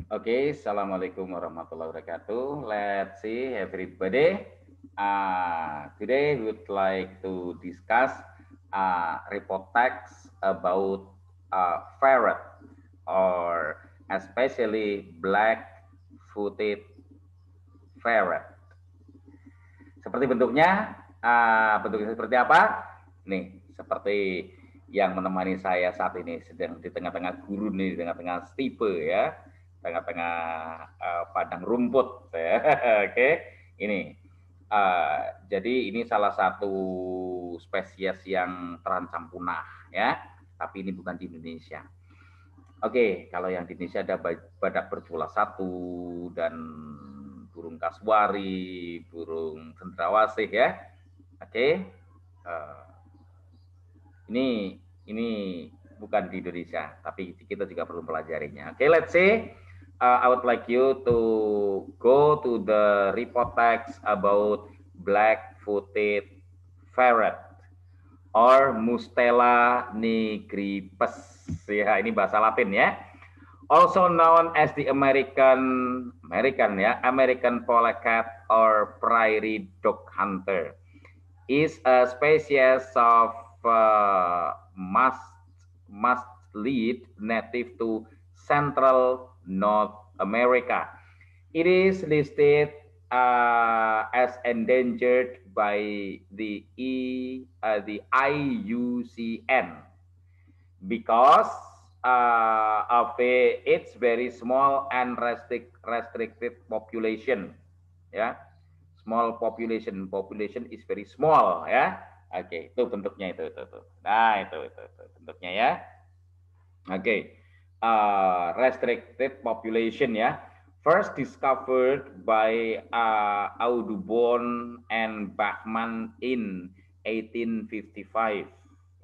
Okay, Assalamualaikum warahmatullahi wabarakatuh. Let's see everybody. Today we would like to discuss report text about ferret or especially black-footed ferret. Seperti bentuknya seperti apa? Nih, seperti yang menemani saya saat ini sedang di tengah-tengah gurun nih, di tengah-tengah steppe ya, tengah-tengah padang rumput. Ya. Oke, ini. Jadi ini salah satu spesies yang terancam punah ya, tapi ini bukan di Indonesia. Oke, kalau yang di Indonesia ada badak bercula satu dan burung kasuari, burung cendrawasih ya. Oke, uh, ini bukan di Indonesia, tapi kita juga perlu pelajarinya. Oke, let's say I would like you to go to the report text about black-footed ferret or Mustela nigripes. Ya, ini bahasa Latin ya. Also known as the American polecat or prairie dog hunter, is a species of must-lead native to Central North America. It is listed as endangered by the IUCN because of its very small and restricted population. Ya, small population is very small ya. Oke, itu bentuknya itu. Nah, itu bentuknya ya. Oke. Restricted population ya. First discovered by Audubon and Bachman in 1851.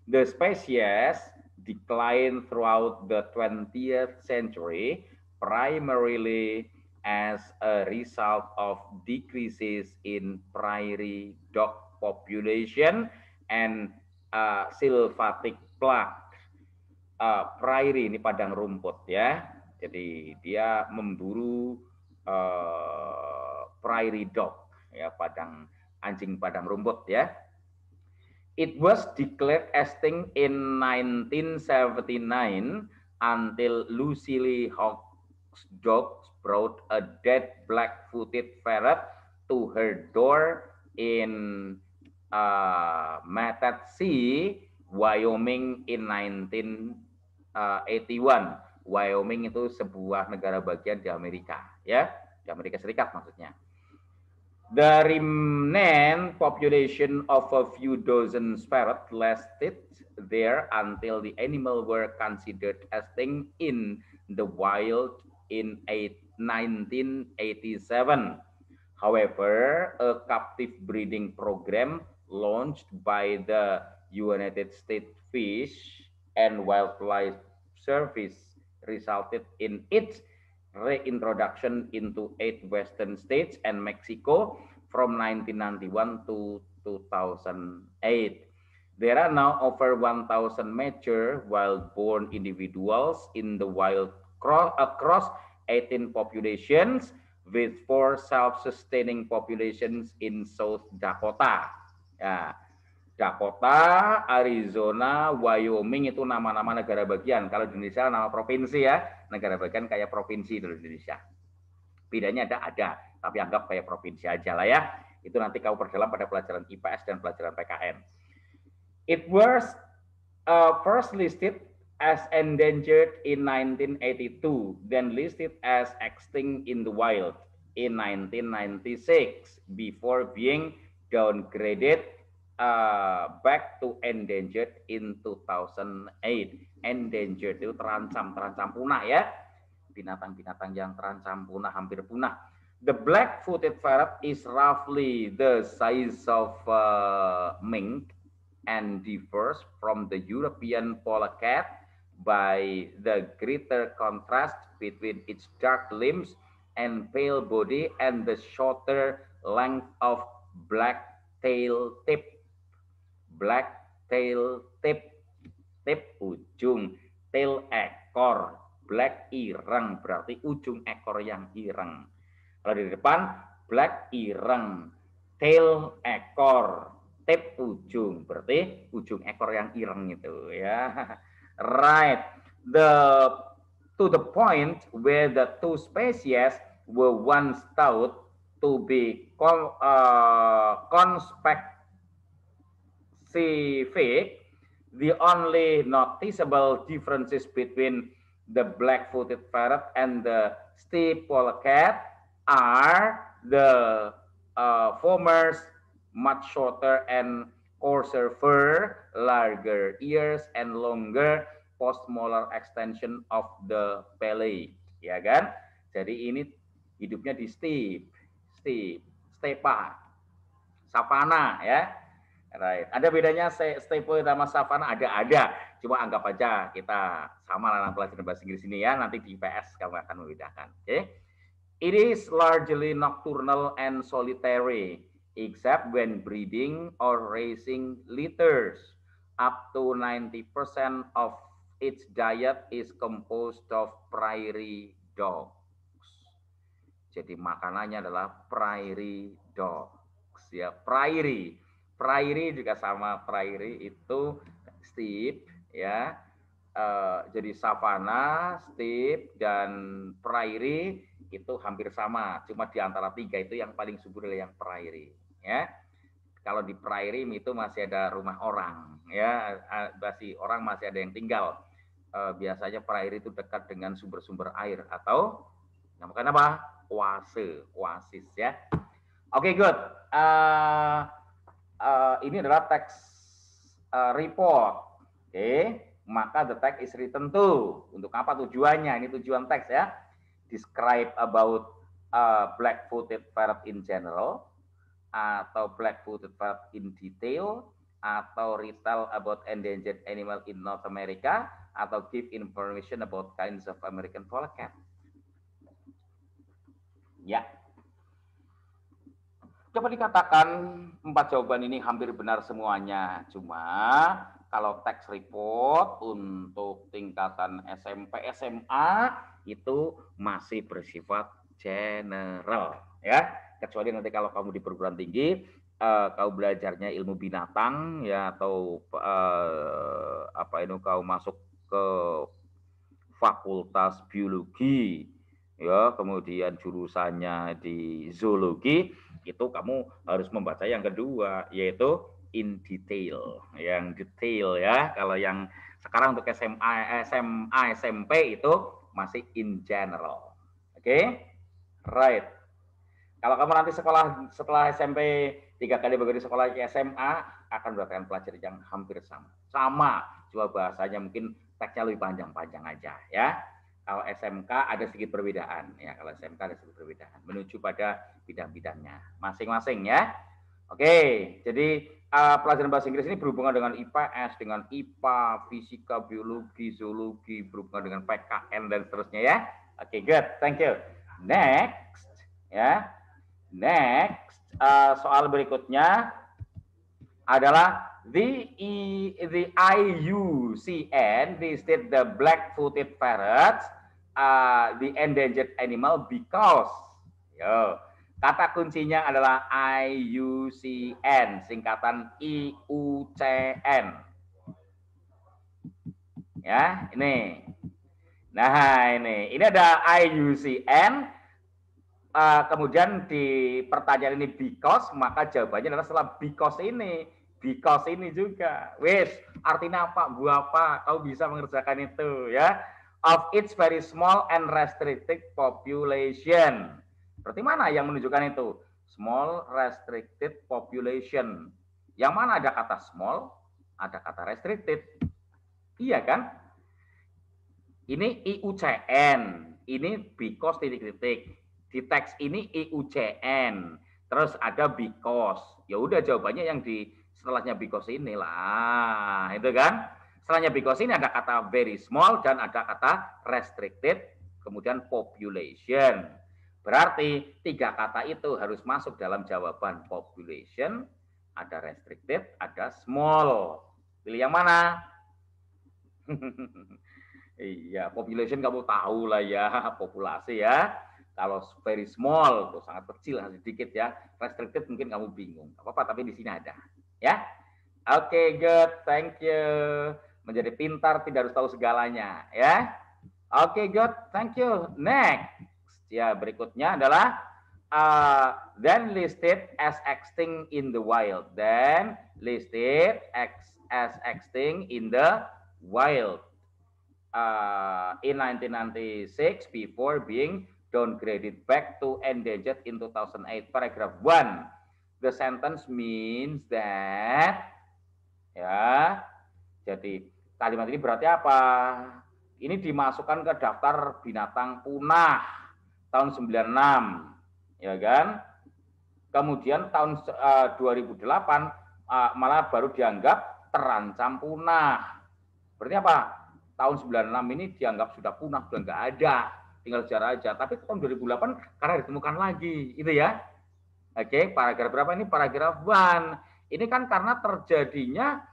The species declined throughout the 20th century, primarily as a result of decreases in prairie dog population and sylvatic plague. Prairie ini padang rumput ya, jadi dia memburu prairie dog ya, anjing padang rumput ya. It was declared extinct in 1979 until Lucy Lee Hawk's dogs brought a dead black-footed ferret to her door in Metatsi, Wyoming in 1981. Wyoming itu sebuah negara bagian di Amerika, ya, di Amerika Serikat maksudnya. The remnant population of a few dozen ferrets lasted there until the animal were considered extinct in the wild in 1987. However, a captive breeding program launched by the United States Fish and Wildlife Service resulted in its reintroduction into 8 western states and Mexico from 1991 to 2008. There are now over 1,000 mature wild-born individuals in the wild across 18 populations, with 4 self-sustaining populations in South Dakota. Ya, Dakota, Arizona, Wyoming itu nama-nama negara bagian. Kalau di Indonesia nama provinsi ya, negara bagian kayak provinsi di Indonesia. Bedanya ada, tapi anggap kayak provinsi aja lah ya. Itu nanti kamu perdalam pada pelajaran IPS dan pelajaran PKN. It was first listed as endangered in 1982, then listed as extinct in the wild in 1996, before being downgraded back to endangered in 2008. Endangered itu terancam punah ya. Binatang-binatang yang terancam punah, hampir punah. The black-footed ferret is roughly the size of mink and differs from the European polecat by the greater contrast between its dark limbs and pale body and the shorter length of black tail tip. Black tail tip, tip ujung, tail ekor, black ireng, berarti ujung ekor yang ireng. Kalau di depan black ireng, tail ekor, tip ujung, berarti ujung ekor yang ireng itu ya. Right. To the point where the two species were once thought to be conspecific, the only noticeable differences between the black-footed parrot and the steeple cat are the former's much shorter and coarser fur, larger ears, and longer postmolar extension of the belly. Ya kan? Jadi ini hidupnya di stepa, savana ya. Right. Ada bedanya steppe sama savana? Ada. Cuma anggap aja kita sama dalam pelajaran bahasa Inggris ini ya. Nanti di IPS kamu akan membedakan. Oke. Okay? It is largely nocturnal and solitary, except when breeding or raising litters. Up to 90% of its diet is composed of prairie dogs. Jadi makanannya adalah prairie dogs. Ya, prairie. Prairie juga sama, prairie itu steppe, ya. Jadi savana, steppe, dan prairie itu hampir sama, cuma di antara tiga itu yang paling subur adalah yang prairie, ya. Kalau di prairie itu masih ada rumah orang, ya, masih orang masih ada yang tinggal. Biasanya prairie itu dekat dengan sumber-sumber air atau namakan apa? Oasis, ya. Oke, good. Ini adalah teks report, oke. Maka the text is written to. Untuk apa tujuannya? Ini tujuan teks ya. Describe about black-footed parrot in general, atau black-footed parrot in detail, atau retell about endangered animal in North America, atau give information about kinds of American polecat. Ya. Coba dikatakan 4 jawaban ini hampir benar semuanya. Cuma kalau teks report untuk tingkatan SMP, SMA itu masih bersifat general, ya. Kecuali nanti kalau kamu di perguruan tinggi, kau belajarnya ilmu binatang, ya, atau kau masuk ke fakultas biologi, ya, kemudian jurusannya di zoologi, itu kamu harus membaca yang kedua, yaitu in detail, yang detail ya. Kalau yang sekarang untuk SMA, SMP itu masih in general. Oke? Right. Kalau kamu nanti setelah SMP 3 kali bagi sekolah ke SMA akan mendapatkan pelajaran yang hampir sama. Cuma bahasanya mungkin teksnya lebih panjang-panjang aja ya. Kalau SMK ada sedikit perbedaan ya. Kalau SMK ada sedikit perbedaan menuju pada bidang-bidangnya masing-masing ya. Oke, jadi pelajaran bahasa Inggris ini berhubungan dengan IPS, dengan IPA, fisika, biologi, zoologi, berhubungan dengan PKN dan seterusnya ya. Oke, good, thank you. Next, ya. Next, soal berikutnya adalah the IUCN, they state the black-footed parrots, the endangered animal because, kata kuncinya adalah IUCN, singkatan IUCN. Ya, ini. Nah, ini ada IUCN. Kemudian di pertanyaan ini because, maka jawabannya adalah setelah because ini juga. Wes, artinya apa? Gua apa? Kau bisa mengerjakan itu ya. Of its very small and restricted population. Berarti mana yang menunjukkan itu? Small restricted population. Yang mana ada kata small, ada kata restricted. Iya kan? Ini IUCN, ini because titik-titik. Di teks ini IUCN, terus ada because. Ya udah jawabannya yang di setelahnya because inilah, itu kan? Setelahnya because ini ada kata very small dan ada kata restricted, kemudian population. Berarti 3 kata itu harus masuk dalam jawaban population, ada restricted, ada small. Pilih yang mana? Iya, population kamu tahu lah ya, populasi ya. Kalau very small, tuh sangat kecil, sedikit ya. Restricted mungkin kamu bingung. Apa-apa, tapi di sini ada. Ya, oke, okay, good, thank you. Menjadi pintar tidak harus tahu segalanya, ya. Oke, okay, good, thank you. Next, ya berikutnya adalah then listed as extinct in the wild. Then listed as extinct in the wild. In 1996 before being downgraded back to endangered in 2008. Paragraph 1. The sentence means that, ya, jadi kalimat ini berarti apa? Ini dimasukkan ke daftar binatang punah tahun 96, ya kan? Kemudian tahun 2008 malah baru dianggap terancam punah. Berarti apa? Tahun 96 ini dianggap sudah punah, sudah nggak ada, tinggal sejarah aja. Tapi tahun 2008 karena ditemukan lagi, itu ya. Oke, paragraf berapa ini? Paragraf 1. Ini kan karena terjadinya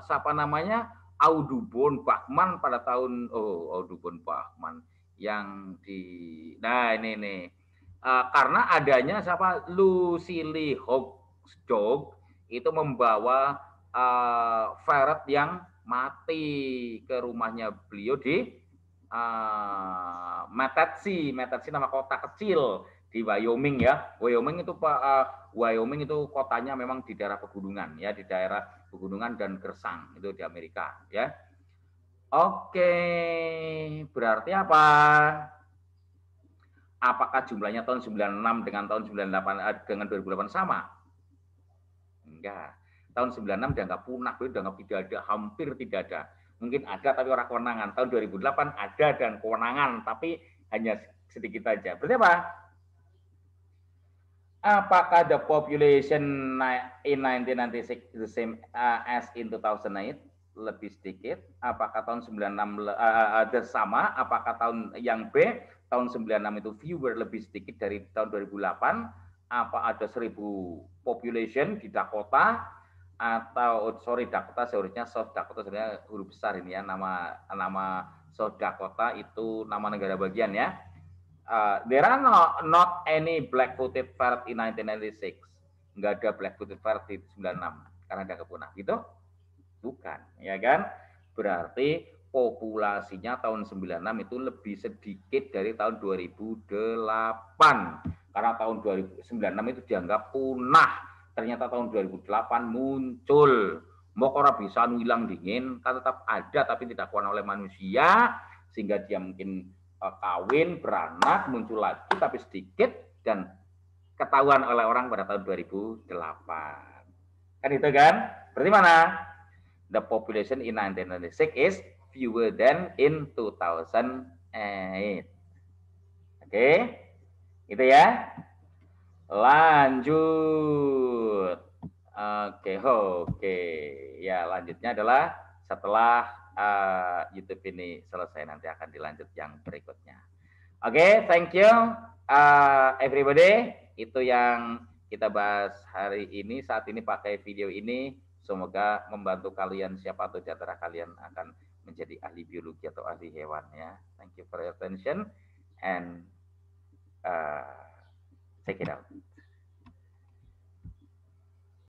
siapa namanya? Audubon Bachman pada tahun Audubon Bachman yang di ini nih. Karena adanya siapa? Lucille Hawkes dog itu membawa ferret yang mati ke rumahnya beliau di Metatsi nama kota kecil di Wyoming ya. Wyoming itu kotanya memang di daerah pegunungan ya, di daerah pegunungan dan gersang itu di Amerika ya. Oke, berarti apa? Apakah jumlahnya tahun 96 dengan tahun 98 dengan 2008 sama? Enggak. Tahun 96 dianggap punah, dianggap tidak ada, hampir tidak ada. Mungkin ada tapi orang kewenangan. Tahun 2008 ada dan kewenangan, tapi hanya sedikit saja. Berarti apa? Apakah the population in 1996 the same as in 2008? Lebih sedikit. Apakah tahun 96 sama? Apakah tahun yang B, tahun 96 itu fewer, lebih sedikit dari tahun 2008? Apa ada 1000 population di Dakota? Atau Dakota seharusnya South Dakota, sebenarnya huruf besar ini ya, nama South Dakota itu nama negara bagian ya. There are not any black-footed ferret in 1996. Nggak ada black-footed ferret di 96 karena ada kepunah. Gitu? Bukan, ya kan? Berarti populasinya tahun 96 itu lebih sedikit dari tahun 2008. Karena tahun 2096 itu dianggap punah. Ternyata tahun 2008 muncul. Mau orang bisa hilang dingin, kan tetap ada tapi tidak kuat oleh manusia, sehingga dia mungkin kawin, beranak, muncul lagi tapi sedikit dan ketahuan oleh orang pada tahun 2008. Kan itu kan? Berarti mana? The population in 1996 is fewer than in 2008. Oke? Gitu ya. Lanjut. Oke. Ya, lanjutnya adalah setelah YouTube ini selesai, nanti akan dilanjut yang berikutnya. Oke, thank you everybody. Itu yang kita bahas hari ini. Saat ini pakai video ini. Semoga membantu kalian, siapa atau di antara kalian akan menjadi ahli biologi atau ahli hewan ya. Thank you for your attention and check it out.